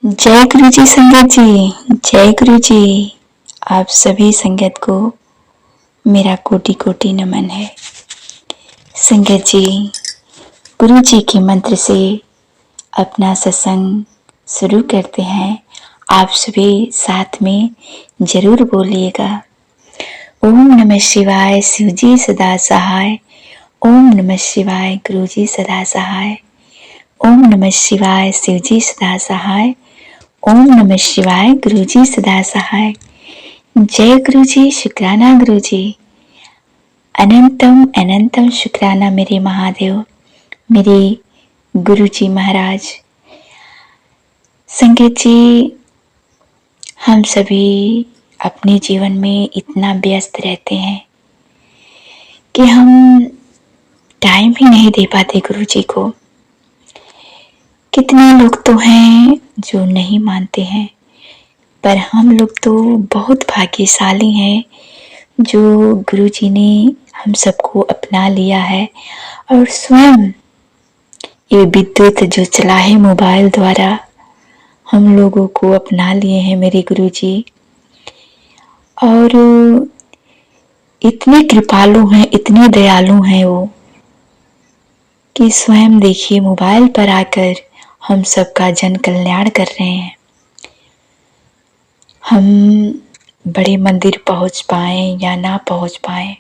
जय गुरु जी संगत जी, जय गुरु जी। आप सभी संगत को मेरा कोटि कोटि नमन है। संगत जी, गुरु जी के मंत्र से अपना सत्संग शुरू करते हैं। आप सभी साथ में जरूर बोलिएगा। ओम नमः शिवाय, शिव जी सदा सहाय। ओम नमः शिवाय, गुरु जी सदा सहाय। ओम नमः शिवाय, शिव जी सदा सहाय। ओम नमः शिवाय, गुरु जी सदा सहाय। जय गुरु जी, शुक्राना गुरु जी। अनंतम अनंतम शुक्राना मेरे महादेव, मेरे गुरु जी महाराज। संगत जी, हम सभी अपने जीवन में इतना व्यस्त रहते हैं कि हम टाइम ही नहीं दे पाते गुरु जी को। कितने लोग तो हैं जो नहीं मानते हैं, पर हम लोग तो बहुत भाग्यशाली हैं जो गुरु जी ने हम सबको अपना लिया है और स्वयं ये विद्युत जो चला है मोबाइल द्वारा हम लोगों को अपना लिए हैं मेरे गुरु जी। और इतने कृपालु हैं, इतने दयालु हैं वो कि स्वयं देखिए मोबाइल पर आकर हम सबका जन कल्याण कर रहे हैं। हम बड़े मंदिर पहुंच पाए या ना पहुंच पाए,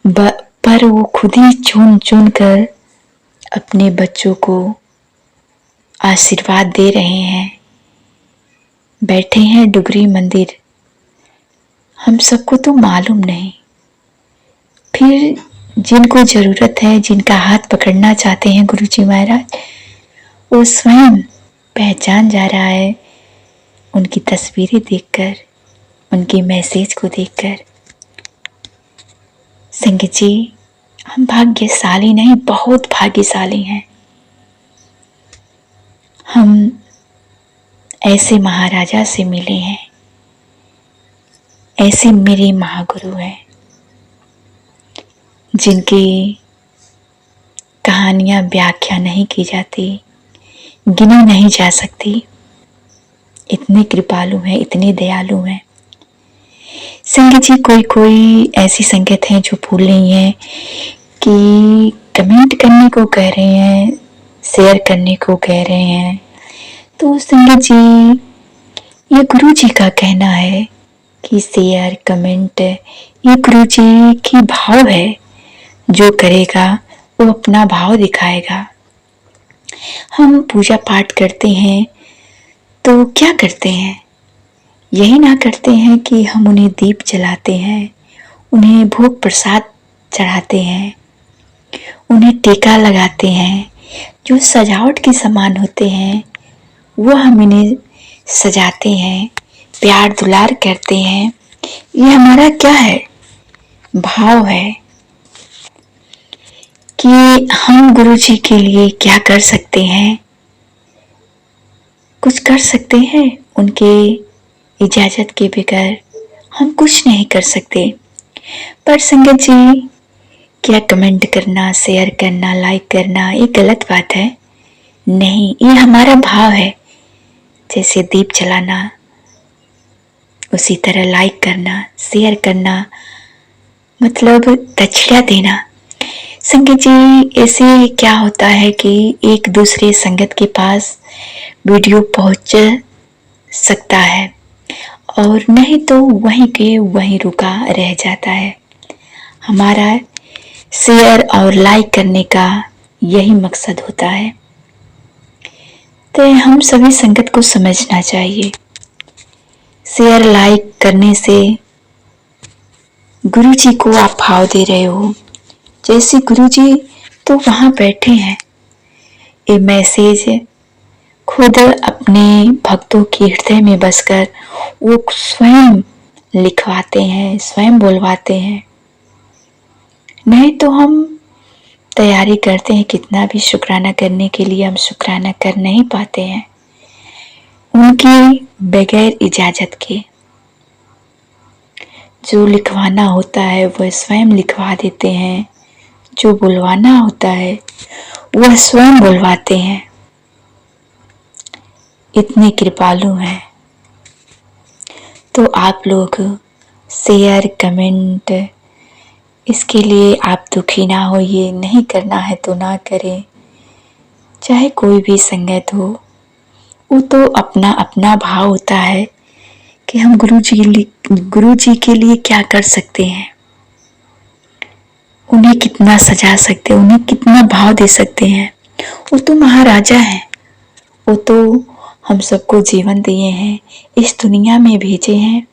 पर वो खुद ही चुन चुन कर अपने बच्चों को आशीर्वाद दे रहे हैं। बैठे हैं डुगरी मंदिर, हम सबको तो मालूम नहीं, फिर जिनको जरूरत है, जिनका हाथ पकड़ना चाहते हैं गुरु जी महाराज, वो स्वयं पहचान जा रहा है उनकी तस्वीरें देखकर, उनके मैसेज को देखकर। संगत जी, हम भाग्यशाली नहीं, बहुत भाग्यशाली हैं। हम ऐसे महाराजा से मिले हैं, ऐसे मेरे महागुरु हैं जिनकी कहानियां व्याख्या नहीं की जाती, गिनी नहीं जा सकती। इतने कृपालु हैं, इतने दयालु हैं। संगत जी, कोई कोई ऐसी संगत है जो भूल रही है कि कमेंट करने को कह रहे हैं, शेयर करने को कह रहे हैं। तो संगत जी, ये गुरु जी का कहना है कि शेयर कमेंट ये गुरु जी की भाव है। जो करेगा वो अपना भाव दिखाएगा। हम पूजा पाठ करते हैं तो क्या करते हैं? यही ना करते हैं कि हम उन्हें दीप जलाते हैं, उन्हें भोग प्रसाद चढ़ाते हैं, उन्हें टीका लगाते हैं। जो सजावट के सामान होते हैं वो हम इन्हें सजाते हैं, प्यार दुलार करते हैं। ये हमारा क्या है? भाव है कि हम गुरु जी के लिए क्या कर सकते हैं। कुछ कर सकते हैं, उनके इजाजत के बगैर हम कुछ नहीं कर सकते। पर संगत जी, क्या कमेंट करना, शेयर करना, लाइक करना ये गलत बात है? नहीं, ये हमारा भाव है। जैसे दीप जलाना, उसी तरह लाइक करना, शेयर करना, मतलब दक्षिणा देना। संगत जी, ऐसे क्या होता है कि एक दूसरे संगत के पास वीडियो पहुंच सकता है और नहीं तो वहीं के वहीं रुका रह जाता है। हमारा शेयर और लाइक करने का यही मकसद होता है। तो हम सभी संगत को समझना चाहिए, शेयर लाइक करने से गुरु जी को आप भाव दे रहे हो। जैसे गुरु जी तो वहां बैठे हैं, ये मैसेज खुद अपने भक्तों के हृदय में बसकर वो स्वयं लिखवाते हैं, स्वयं बोलवाते हैं। नहीं तो हम तैयारी करते हैं, कितना भी शुक्राना करने के लिए हम शुक्राना कर नहीं पाते हैं उनकी बगैर इजाजत के। जो लिखवाना होता है वह स्वयं लिखवा देते हैं, जो बुलवाना होता है वह स्वयं बुलवाते हैं। इतने कृपालु हैं। तो आप लोग शेयर कमेंट, इसके लिए आप दुखी ना होइए, नहीं करना है तो ना करें। चाहे कोई भी संगत हो, वो तो अपना अपना भाव होता है कि हम गुरु जी के लिए क्या कर सकते हैं, उन्हें कितना सजा सकते हैं, उन्हें कितना भाव दे सकते हैं। वो तो महाराजा हैं, वो तो हम सबको जीवन दिए हैं, इस दुनिया में भेजे हैं,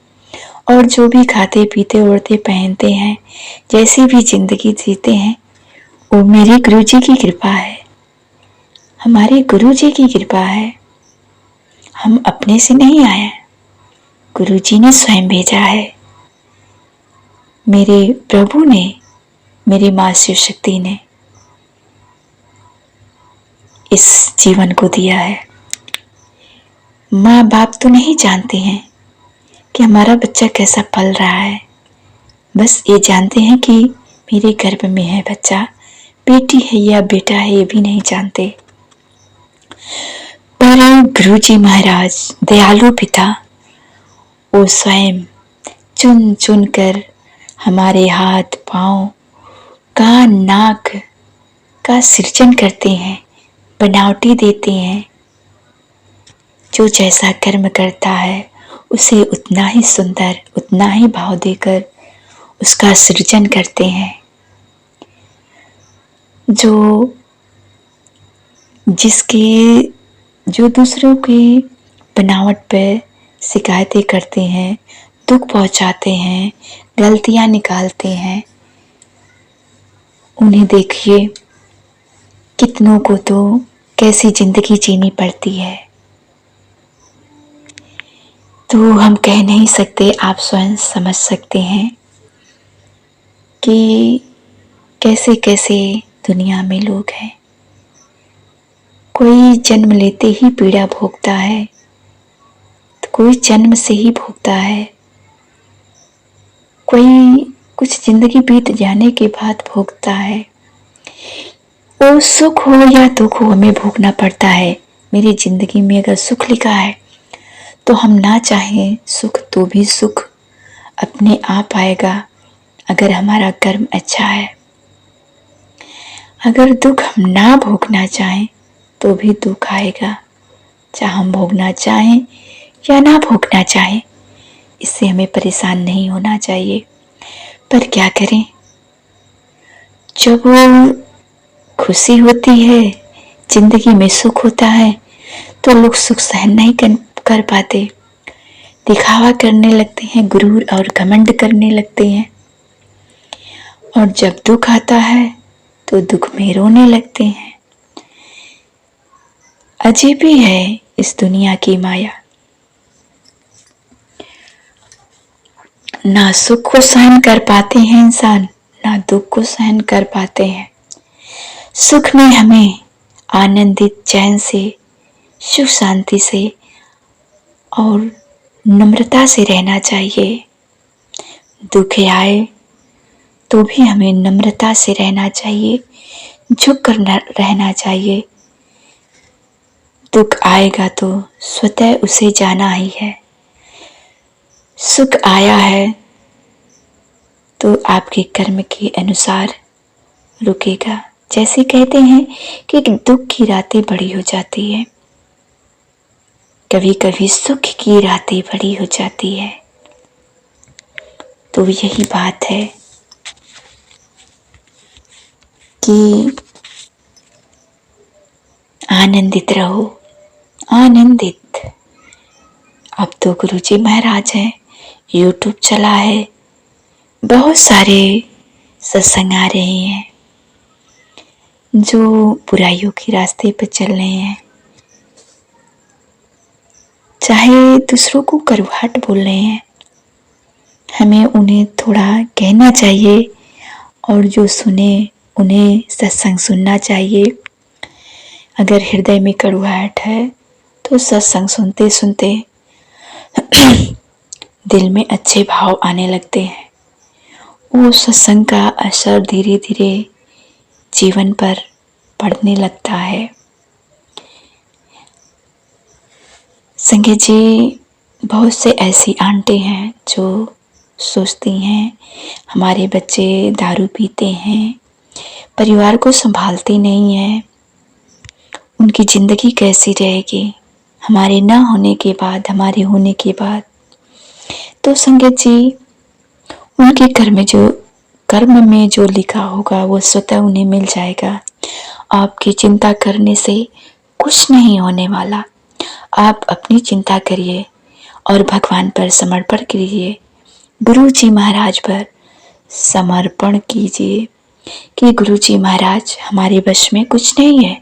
और जो भी खाते पीते ओढ़ते पहनते हैं, जैसी भी जिंदगी जीते हैं, वो मेरे गुरु जी की कृपा है, हमारे गुरु जी की कृपा है। हम अपने से नहीं आए, गुरु जी ने स्वयं भेजा है। मेरे प्रभु ने, मेरी माँ शिव शक्ति ने इस जीवन को दिया है। माँ बाप तो नहीं जानते हैं कि हमारा बच्चा कैसा पल रहा है, बस ये जानते हैं कि मेरे गर्भ में है बच्चा, बेटी है या बेटा है ये भी नहीं जानते। पर गुरु जी महाराज दयालु पिता, वो स्वयं चुन चुन कर हमारे हाथ पांव कान नाक का सृजन करते हैं, बनावटी देते हैं। जो जैसा कर्म करता है उसे उतना ही सुंदर, उतना ही भाव देकर उसका सृजन करते हैं। जो दूसरों की बनावट पर शिकायतें करते हैं, दुख पहुंचाते हैं, गलतियां निकालते हैं, उन्हें देखिए कितनों को तो कैसी जिंदगी जीनी पड़ती है। तो हम कह नहीं सकते, आप स्वयं समझ सकते हैं कि कैसे कैसे दुनिया में लोग हैं। कोई जन्म लेते ही पीड़ा भोगता है, तो कोई जन्म से ही भोगता है, कोई कुछ जिंदगी बीत जाने के बाद भोगता है। वो सुख हो या दुख हो, हमें भोगना पड़ता है। मेरी जिंदगी में अगर सुख लिखा है तो हम ना चाहें सुख तो भी सुख अपने आप आएगा, अगर हमारा कर्म अच्छा है। अगर दुख हम ना भोगना चाहें तो भी दुख आएगा, चाहे हम भोगना चाहें या ना भोगना चाहें। इससे हमें परेशान नहीं होना चाहिए। पर क्या करें, जब खुशी होती है, जिंदगी में सुख होता है, तो लोग सुख सहन नहीं कर पाते, दिखावा करने लगते हैं, गुरूर और घमंड करने लगते हैं। और जब दुख आता है तो दुख में रोने लगते हैं। अजीब ही है इस दुनिया की माया। ना सुख को सहन कर पाते हैं इंसान, ना दुख को सहन कर पाते हैं। सुख में हमें आनंदित चैन से, सुख शांति से और नम्रता से रहना चाहिए। दुख आए तो भी हमें नम्रता से रहना चाहिए, झुक कर रहना चाहिए। दुख आएगा तो स्वतः उसे जाना ही है। सुख आया है तो आपके कर्म के अनुसार रुकेगा। जैसे कहते हैं कि दुख की रातें बड़ी हो जाती है, कभी कभी सुख की रातें बड़ी हो जाती है। तो यही बात है कि आनंदित रहो, आनंदित। अब तो गुरुजी महाराज हैं, यूट्यूब चला है, बहुत सारे सत्संग आ रहे हैं जो बुराइयों के रास्ते पर चल रहे हैं, चाहे दूसरों को कड़वाहट बोल रहे हैं। हमें उन्हें थोड़ा कहना चाहिए, और जो सुने उन्हें सत्संग सुनना चाहिए। अगर हृदय में कड़वाहट है तो सत्संग सुनते सुनते दिल में अच्छे भाव आने लगते हैं। वो सत्संग का असर धीरे धीरे जीवन पर पड़ने लगता है। संगत जी, बहुत से ऐसी आंटी हैं जो सोचती हैं हमारे बच्चे दारू पीते हैं, परिवार को संभालते नहीं हैं, उनकी ज़िंदगी कैसी रहेगी हमारे ना होने के बाद, हमारे होने के बाद। तो संगत जी, उनके कर्म में जो लिखा होगा वो स्वतः उन्हें मिल जाएगा। आपकी चिंता करने से कुछ नहीं होने वाला। आप अपनी चिंता करिए और भगवान पर समर्पण कीजिए, गुरु जी महाराज पर समर्पण कीजिए कि गुरु जी महाराज, हमारे वश में कुछ नहीं है,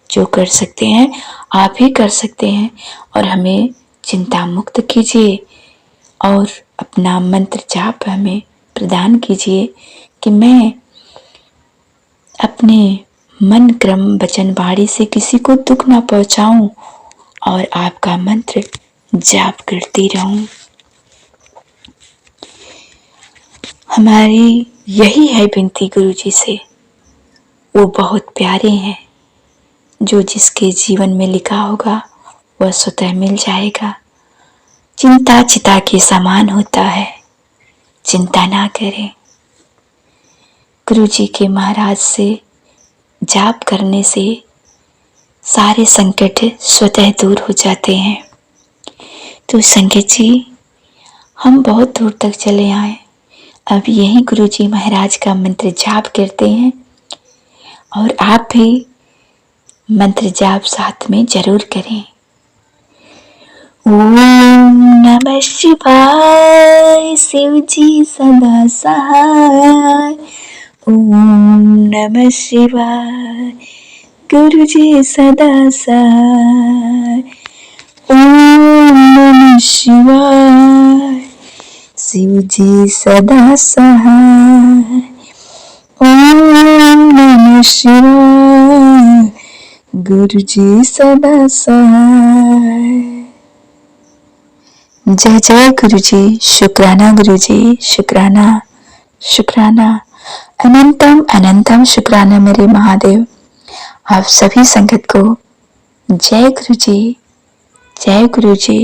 जो कर सकते हैं आप ही कर सकते हैं और हमें चिंता मुक्त कीजिए और अपना मंत्र जाप हमें प्रदान कीजिए कि मैं अपने मन क्रम वचन वाणी से किसी को दुख ना पहुंचाऊं और आपका मंत्र जाप करती रहूं। हमारी यही है विनती गुरु जी से। वो बहुत प्यारे हैं, जो जिसके जीवन में लिखा होगा वह स्वतः मिल जाएगा। चिंता चिता के समान होता है, चिंता ना करें। गुरु जी के महाराज से जाप करने से सारे संकट स्वतः दूर हो जाते हैं। तो संगत जी, हम बहुत दूर तक चले आए, अब यही गुरु जी महाराज का मंत्र जाप करते हैं और आप भी मंत्र जाप साथ में जरूर करें। ओम नमः शिवाय, शिव जी सदा सहाय। ओम नमः शिवाय, गुरु जी सदा सहाय। ओम नमः शिवाय, शिव जी सदा सहाय। ओम नमः शिवाय, गुरु जी सदा सहाय। जय जय गुरु जी, शुक्राना गुरु जी, शुक्राना शुक्राना, अनंतम अनंतम शुक्राना मेरे महादेव। आप सभी संगत को जय गुरु जी, जय गुरु जी।